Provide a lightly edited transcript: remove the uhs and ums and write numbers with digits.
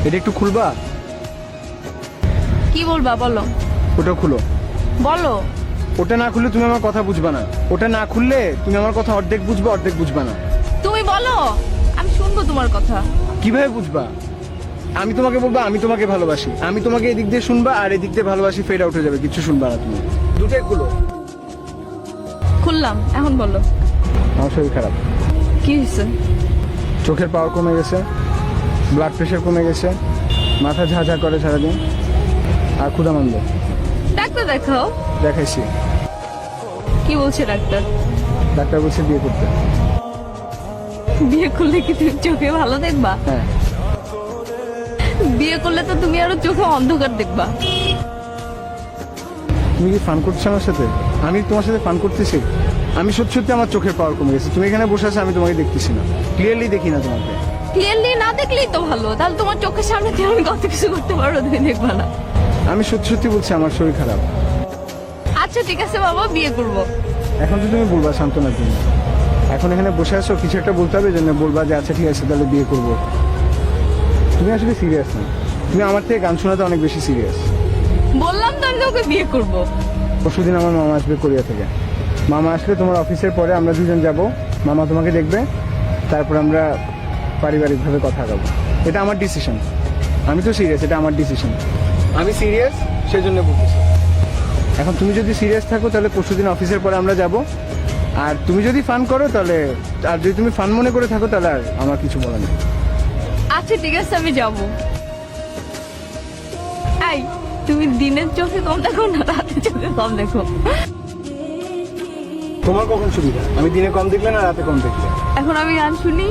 এটা একটু খুলবা? কি বলবা বলো। ওটা খুলো। বলো। ওটা না খুললে তুমি আমার কথা বুঝবা না। ওটা না খুললে তুমি আমার কথা অর্ধেক বুঝবা, অর্ধেক বুঝবা না। তুমি বলো, আমি শুনবো তোমার কথা। কিভাবে বুঝবা? আমি তোমাকে বলবো আমি তোমাকে ভালোবাসি, আমি তোমাকে এদিক দিয়ে শুনবা আর এদিক দিয়ে ভালোবাসি ফেড আউট হয়ে যাবে, কিছু শুনবা না তুমি। দুটাই খুলো। খুললাম, এখন বলো। আমার শরীর খারাপ। কি হয়েছে? চোখের পাওয়ার কমে গেছে, ব্লাড প্রেশার কমে গেছে, মাথা ঝাঁঝা করে সারাদিন, আর ক্ষুধামন্দ। ডাক্তার দেখাও। দেখাইছি। কি বলছে ডাক্তার? ডাক্তার বলছে বিয়ে করতে। বিয়ে করলে কি তুমি চোখে ভালো দেখবা? হ্যাঁ। বিয়ে করলে তো তুমি আরো চোখে অন্ধকার দেখবা। তুমি কি ফান করছো আমার সাথে? আমি তোমার সাথে ফান করতেছি? আমি সত্যি সত্যি আমার চোখের পাওয়ার কমে গেছে। তুমি এখানে বসে আছো, আমি তোমাকে দেখতেছি না, ক্লিয়ারলি দেখি না তোমাকে। ক্লিয়ারলি না দেখলেই তো ভালো, তাহলে তোমার চোখের সামনে দিয়ে আমি কত কিছু করতে পারো, তুমি দেখবা না। আমি সত্যি সত্যি বলছি আমার শরীর খারাপ। আচ্ছা ঠিক আছে বাবা, বিয়ে করবো। এখন তো তুমি বলবা সান্ত্বনার জন্য। এখন এখানে বসে আছো, কিছু একটা বলতে হবে, জন্য বলবা যে আচ্ছা ঠিক আছে তাহলে বিয়ে করবো। তুমি আসলে সিরিয়াস না, তুমি আমার থেকে গান শোনাতে অনেক বেশি সিরিয়াস। বললাম তো আমি তোমাকে বিয়ে করবো। পরশুদিন আমার মামা আসবে কোরিয়া থেকে। মামা আসলে তোমার অফিসের পরে আমরা দুজন যাব, মামা তোমাকে দেখবে, তারপর আমরা পারিবারিকভাবে কথা আগাবো। এটা আমার ডিসিশন, আমি তো সিরিয়াস, এটা আমার ডিসিশন। আমি সিরিয়াস, সেই জন্য বলতেছি। এখন তুমি যদি সিরিয়াস থাকো তাহলে পরশুদিন অফিসের পরে আমরা যাব, আর তুমি যদি ফান করো তাহলে, আর যদি তুমি ফান মনে করে থাকো তাহলে আর আমার কিছু বলার নেই। আচ্ছা ঠিক আছে, আমি যাবো। এই, তুমি দিনের চোখে কম দেখো না রাতের চোখে কম দেখো? তোমার কখন সুবিধা, আমি দিনে কম দেখলে না রাতে কম দেখলে? এখন আমি গান শুনি।